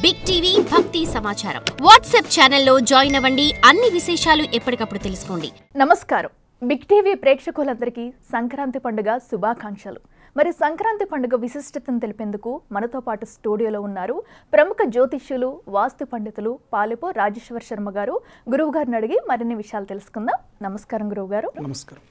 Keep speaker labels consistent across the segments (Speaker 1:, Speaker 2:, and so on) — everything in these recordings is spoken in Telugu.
Speaker 1: బిగ్ టీవీ భక్తి సమాచారం వాట్సాప్ ఛానల్లో జాయిన్ అవ్వండి. అన్ని విశేషాలు ఎప్పటికప్పుడు తెలుసుకోండి.
Speaker 2: నమస్కారం. బిగ్ టీవీ ప్రేక్షకులందరికీ సంక్రాంతి పండుగ శుభాకాంక్షలు. మరి సంక్రాంతి పండుగ విశిష్టతను తెలిపేందుకు మనతో పాటు స్టూడియోలో ఉన్నారు ప్రముఖ జ్యోతిష్యులు, వాస్తు పండితులు పాలెపు రాజేశ్వర్ శర్మ గారు. గురువు గారిని అడిగి మరిన్ని విషయాలు తెలుసుకుందాం. నమస్కారం గురువు గారు.
Speaker 3: నమస్కారం.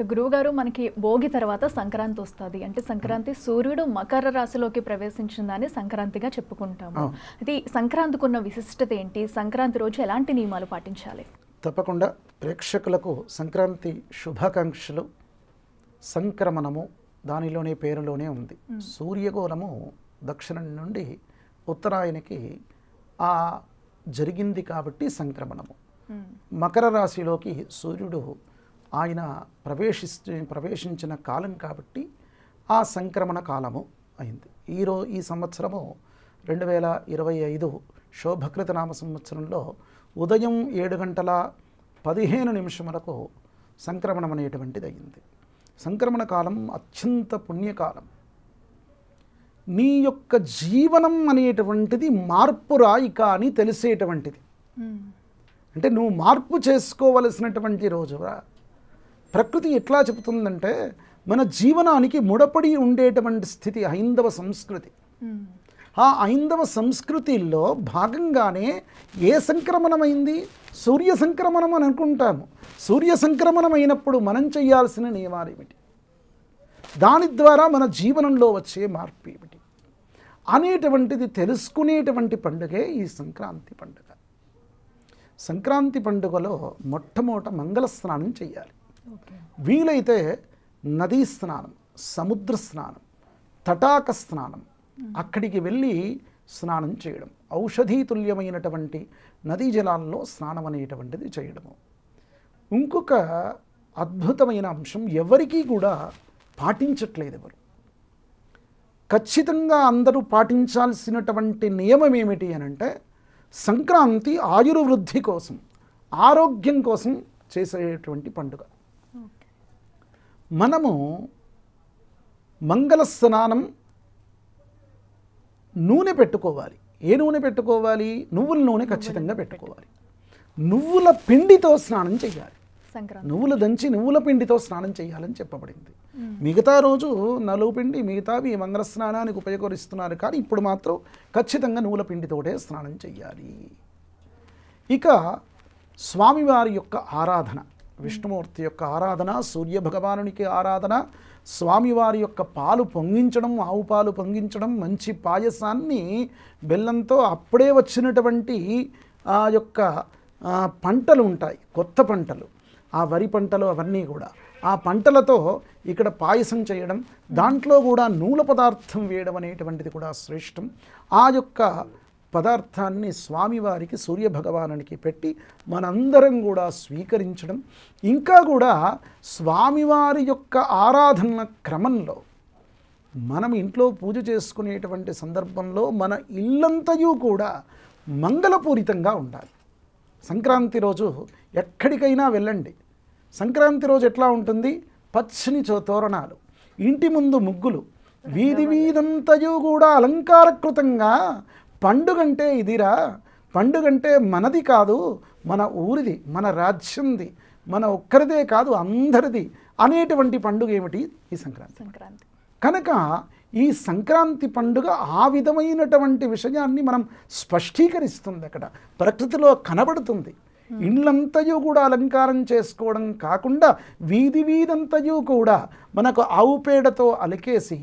Speaker 2: గురువు గారు, మనకి భోగి తర్వాత సంక్రాంతి వస్తుంది. అంటే సంక్రాంతి సూర్యుడు మకర రాశిలోకి ప్రవేశించిందని సంక్రాంతిగా చెప్పుకుంటాము. అది సంక్రాంతికి ఉన్న విశిష్టత ఏంటి? సంక్రాంతి రోజు ఎలాంటి నియమాలు పాటించాలి?
Speaker 3: తప్పకుండా ప్రేక్షకులకు సంక్రాంతి శుభాకాంక్షలు. సంక్రమణము దానిలోనే పేరులోనే ఉంది. సూర్యగోళము దక్షిణం నుండి ఉత్తరాయణకి జరిగింది కాబట్టి సంక్రమణము. మకర రాశిలోకి సూర్యుడు ఆయన ప్రవేశించిన కాలం కాబట్టి ఆ సంక్రమణ కాలము అయింది. ఈ సంవత్సరము 2025 శోభకృత నామ సంవత్సరంలో ఉదయం 7:15 సంక్రమణం అనేటువంటిది అయింది. సంక్రమణ కాలం అత్యంత పుణ్యకాలం. నీ యొక్క జీవనం అనేటువంటిది మార్పు రాయిక అని తెలిసేటువంటిది. అంటే నువ్వు మార్పు చేసుకోవలసినటువంటి రోజురా. ప్రకృతి ఎట్లా చెబుతుందంటే మన జీవనానికి ముడపడి ఉండేటువంటి స్థితి హైందవ సంస్కృతి. ఆ హైందవ సంస్కృతిలో భాగంగానే ఏ సంక్రమణమైంది? సూర్య సంక్రమణం అని అనుకుంటాము. సూర్య సంక్రమణం అయినప్పుడు మనం చేయాల్సిన నియమాలు ఏమిటి, దాని ద్వారా మన జీవనంలో వచ్చే మార్పు ఏమిటి అనేటువంటిది తెలుసుకునేటువంటి పండుగే ఈ సంక్రాంతి పండుగ. సంక్రాంతి పండుగలో మొట్టమొదట మంగళ స్నానం చేయాలి. వీలైతే నదీ స్నానం, సముద్ర స్నానం, తటాక స్నానం, అక్కడికి వెళ్ళి స్నానం చేయడం, ఔషధీతుల్యమైనటువంటి నదీ జలాల్లో స్నానం అనేటువంటిది చేయడము. ఇంకొక అద్భుతమైన అంశం ఎవరికీ కూడా పాటించట్లేదు ఎవరు. ఖచ్చితంగా అందరూ పాటించాల్సినటువంటి నియమం ఏమిటి అని అంటే సంక్రాంతి ఆయుర్వృద్ధి కోసం, ఆరోగ్యం కోసం చేసేటువంటి పండుగ. మనము మంగళ స్నానం నూనె పెట్టుకోవాలి. ఏ నూనె పెట్టుకోవాలి? నువ్వుల నూనె ఖచ్చితంగా పెట్టుకోవాలి. నువ్వుల పిండితో స్నానం చేయాలి. నువ్వులు దంచి నువ్వుల పిండితో స్నానం చేయాలని చెప్పబడింది. మిగతా రోజు నలుగు పిండి మిగతావి మంగళ స్నానానికి ఉపయోగిస్తున్నారు, కానీ ఇప్పుడు మాత్రం ఖచ్చితంగా నువ్వుల పిండితోటే స్నానం చేయాలి. ఇక స్వామివారి యొక్క ఆరాధన, విష్ణుమూర్తి యొక్క ఆరాధన, సూర్య భగవానునికి ఆరాధన, స్వామివారి యొక్క పాలు పొంగించడం, ఆవు పాలు పొంగించడం, మంచి పాయసాన్ని బెల్లంతో అప్పుడే వచ్చినటువంటి ఆ యొక్క పంటలు ఉంటాయి, కొత్త పంటలు, ఆ వరి పంటలు, అవన్నీ కూడా ఆ పంటలతో ఇక్కడ పాయసం చేయడం, దాంట్లో కూడా నూనె పదార్థం వేయడం అనేటువంటిది కూడా శ్రేష్టం. ఆ యొక్క పదార్థాన్ని స్వామివారికి, సూర్యభగవానునికి పెట్టి మనందరం కూడా స్వీకరించడం. ఇంకా కూడా స్వామివారి యొక్క ఆరాధన క్రమంలో మనం ఇంట్లో పూజ చేసుకునేటువంటి సందర్భంలో మన ఇల్లంతయు కూడా మంగళపూరితంగా ఉండాలి. సంక్రాంతి రోజు ఎక్కడికైనా వెళ్ళండి, సంక్రాంతి రోజు ఎట్లా ఉంటుంది? పచ్చని తోరణాలు, ఇంటి ముందు ముగ్గులు, వీధి వీధంతయు కూడా అలంకారకృతంగా. పండుగంటే ఇదిరా, పండుగంటే మనది కాదు, మన ఊరిది, మన రాజ్యంది, మన ఒక్కరిదే కాదు అందరిది అనేటువంటి పండుగ ఏమిటి? ఈ సంక్రాంతి. కనుక ఈ సంక్రాంతి పండుగ ఆ విధమైనటువంటి విషయాన్ని మనం స్పష్టీకరిస్తుంది. అక్కడ ప్రకృతిలో కనబడుతుంది. ఇళ్ళంతయు కూడా అలంకారం చేసుకోవడం కాకుండా వీధి వీధంతయు కూడా మనకు ఆవు పేడతో అలికేసి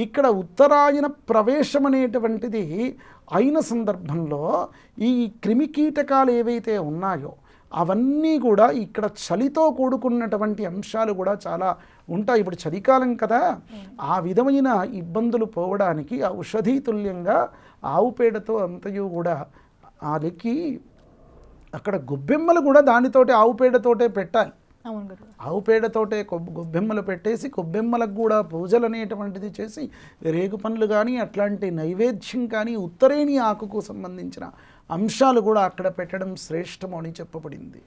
Speaker 3: ఇక్కడ ఉత్తరాయణ ప్రవేశం అనేటువంటిది అయిన సందర్భంలో ఈ క్రిమికీటకాలు ఏవైతే ఉన్నాయో అవన్నీ కూడా ఇక్కడ చలితో కూడుకున్నటువంటి అంశాలు కూడా చాలా ఉంటాయి. ఇప్పుడు చలికాలం కదా, ఆ విధమైన ఇబ్బందులు పోవడానికి ఔషధీతుల్యంగా ఆవు పేడతో అంతయు కూడా అలికి అక్కడ గొబ్బెమ్మలు కూడా దానితోటి ఆవు పేడతోటే పెట్టాలి. ఆవు పేడతోటే గొబ్బెమ్మలు పెట్టేసి గొబ్బెమ్మలకు కూడా పూజలు అనేటువంటిది చేసి రేగు పండ్లు కానీ అట్లాంటి నైవేద్యం కానీ ఉత్తరేణి ఆకుకు సంబంధించిన అంశాలు కూడా అక్కడ పెట్టడం శ్రేష్టము అని చెప్పబడింది.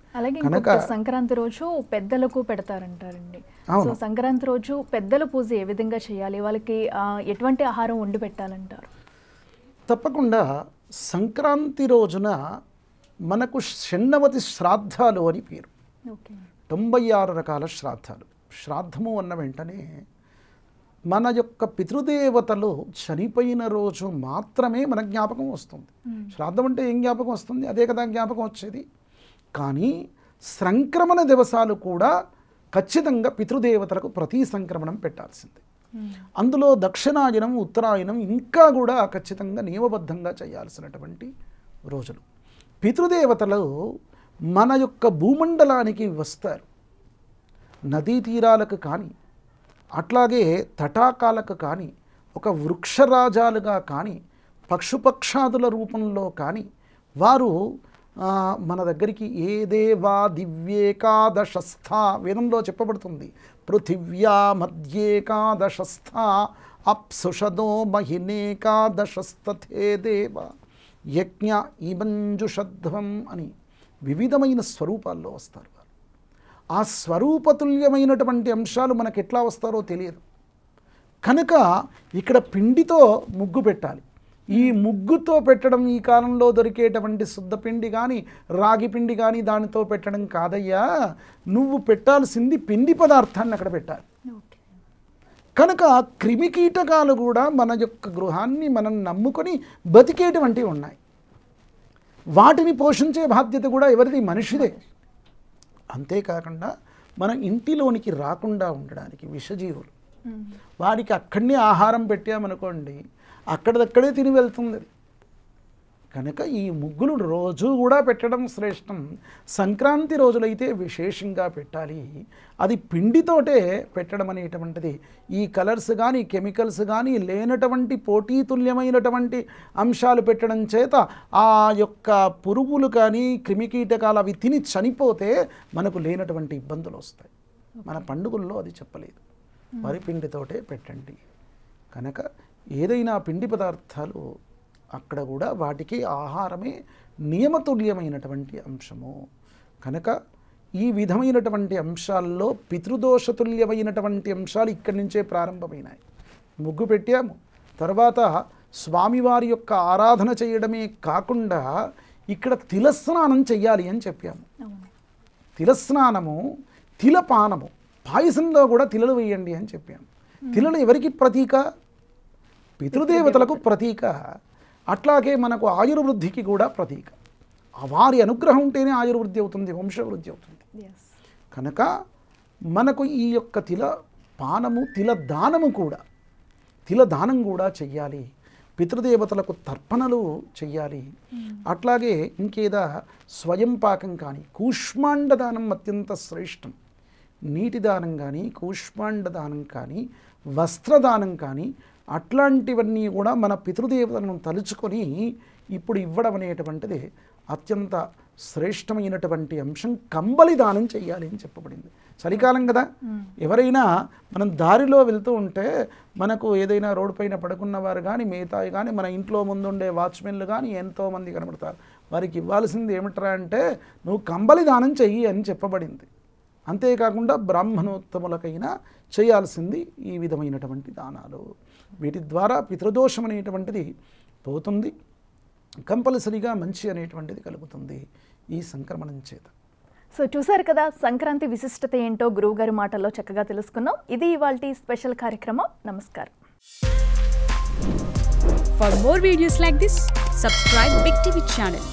Speaker 2: కనుక సంక్రాంతి రోజు పెద్దలకు పెడతారంటారండి. సో సంక్రాంతి రోజు పెద్దల పూజ ఏ విధంగా చేయాలి? వాళ్ళకి ఎటువంటి ఆహారం వండి పెట్టాలంటారు?
Speaker 3: తప్పకుండా సంక్రాంతి రోజున మనకు షణ్ణవతి శ్రాద్ధాలు అని పేరు.
Speaker 2: ఓకే.
Speaker 3: 96 రకాల శ్రాద్ధాలు. శ్రాద్ధము అన్న వెంటనే మన యొక్క పితృదేవతలు చనిపోయిన రోజు మాత్రమే మన జ్ఞాపకం వస్తుంది. శ్రాద్ధం అంటే ఏం జ్ఞాపకం వస్తుంది? అదే కదా జ్ఞాపకం వచ్చేది. కానీ సంక్రమణ దివసాలు కూడా ఖచ్చితంగా పితృదేవతలకు ప్రతి సంక్రమణం పెట్టాల్సిందే. అందులో దక్షిణాయనం, ఉత్తరాయణం ఇంకా కూడా ఖచ్చితంగా నియమబద్ధంగా చేయాల్సినటువంటి రోజులు. పితృదేవతలు మన యొక్క భూమండలానికి వస్తారు. నదీ తీరాలకు కానీ, అట్లాగే తటాకాలకు కానీ, ఒక వృక్షరాజాలుగా కానీ, పక్షుపక్షాదుల రూపంలో కానీ వారు మన దగ్గరికి ఏ దేవా దివ్యేకాదశస్థ వేదంలో చెప్పబడుతుంది. పృథివ్యా మధ్యేకాదశస్థ అప్సుషదో మహినేకాదశస్థే దేవ యజ్ఞ ఇమంజుషధ్వం అని వివిధమైన స్వరూపాల్లో వస్తారు. ఆ స్వరూపతుల్యమైనటువంటి అంశాలు మనకు ఎట్లా వస్తారో తెలియదు. కనుక ఇక్కడ పిండితో ముగ్గు పెట్టాలి. ఈ ముగ్గుతో పెట్టడం ఈ కాలంలో దొరికేటువంటి శుద్ధపిండి కానీ, రాగి పిండి కానీ దానితో పెట్టడం కాదయ్యా. నువ్వు పెట్టాల్సింది పిండి పదార్థాన్ని అక్కడ పెట్టాలి. కనుక క్రిమికీటకాలు కూడా మన యొక్క గృహాన్ని మనం నమ్ముకొని బతికేటువంటివి ఉన్నాయి. వాటిని పోషించే బాధ్యత కూడా ఎవరిది? మనిషిదే. అంతేకాకుండా మన ఇంటిలోనికి రాకుండా ఉండడానికి విషజీవులు, వాడికి అక్కడనే ఆహారం పెట్టామనుకోండి, అక్కడదక్కడే తిని వెళ్తుంది. కనుక ఈ ముగ్గులు రోజు కూడా పెట్టడం శ్రేష్టం. సంక్రాంతి రోజులైతే విశేషంగా పెట్టాలి. అది పిండితోటే పెట్టడం అనేటువంటిది. ఈ కలర్స్ కానీ, కెమికల్స్ కానీ లేనటువంటి పోటీతుల్యమైనటువంటి అంశాలు పెట్టడం చేత ఆ యొక్క పురుగులు కానీ, క్రిమికీటకాలు అవి తిని చనిపోతే మనకు లేనటువంటి ఇబ్బందులు వస్తాయి. మన పండుగల్లో అది చెప్పలేదు. వరి పిండితోటే పెట్టండి. కనుక ఏదైనా పిండి పదార్థాలు అక్కడ కూడా వాటికి ఆహారమే నియమతుల్యమైనటువంటి అంశము. కనుక ఈ విధమైనటువంటి అంశాల్లో పితృదోషతుల్యమైనటువంటి అంశాలు ఇక్కడి నుంచే ప్రారంభమైనాయి. ముగ్గు పెట్టాము, తర్వాత స్వామివారి యొక్క ఆరాధన చేయడమే కాకుండా ఇక్కడ తిలస్నానం చెయ్యాలి అని చెప్పాము. తిలస్నానము, తిలపానము, పాయసంలో కూడా తిలలు వేయండి అని చెప్పాము. తిలలు ఎవరికి ప్రతీక? పితృదేవతలకు ప్రతీక. అట్లాగే మనకు ఆయుర్వృద్ధికి కూడా ప్రతీక. వారి అనుగ్రహం ఉంటేనే ఆయుర్వృద్ధి అవుతుంది, వంశవృద్ధి అవుతుంది. కనుక మనకు ఈ యొక్క తిల పానము, తిల దానం కూడా చెయ్యాలి. పితృదేవతలకు తర్పణలు చెయ్యాలి. అట్లాగే ఇంకేదా స్వయం పాకం కానీ, కూష్మాండ దానం అత్యంత శ్రేష్టం. నీటి దానం కానీ, కూష్మాండ దానం కానీ, వస్త్రదానం కానీ అట్లాంటివన్నీ కూడా మన పితృదేవతలను తలుచుకొని ఇప్పుడు ఇవ్వడం అనేటువంటిది అత్యంత శ్రేష్టమైనటువంటి అంశం. కంబలి దానం చెయ్యాలి అని చెప్పబడింది. చలికాలం కదా, ఎవరైనా మనం దారిలో వెళ్తూ ఉంటే మనకు ఏదైనా రోడ్డు పైన పడుకున్న వారు కానీ, మిగతాయి కానీ, మన ఇంట్లో ముందుండే వాచ్మెన్లు కానీ ఎంతోమంది కనబడతారు. వారికి ఇవ్వాల్సింది ఏమిట్రా అంటే నువ్వు కంబలి దానం చెయ్యి అని చెప్పబడింది. అంతేకాకుండా బ్రాహ్మణోత్తములకైనా చేయాల్సింది ఈ విధమైనటువంటి దానాలు. వీటి ద్వారా పితృదోషం అనేటువంటిది పోతుంది, కంపల్సరీగా మంచి అనేటువంటిది కలుగుతుంది ఈ సంక్రమణం చేత.
Speaker 2: సో చూసారు కదా, సంక్రాంతి విశిష్టత ఏంటో గురువుగారి మాటల్లో చక్కగా తెలుసుకున్నాం. ఇది ఇవాల్టి స్పెషల్ కార్యక్రమం. నమస్కారం.
Speaker 4: For more videos like this, subscribe Big TV channel.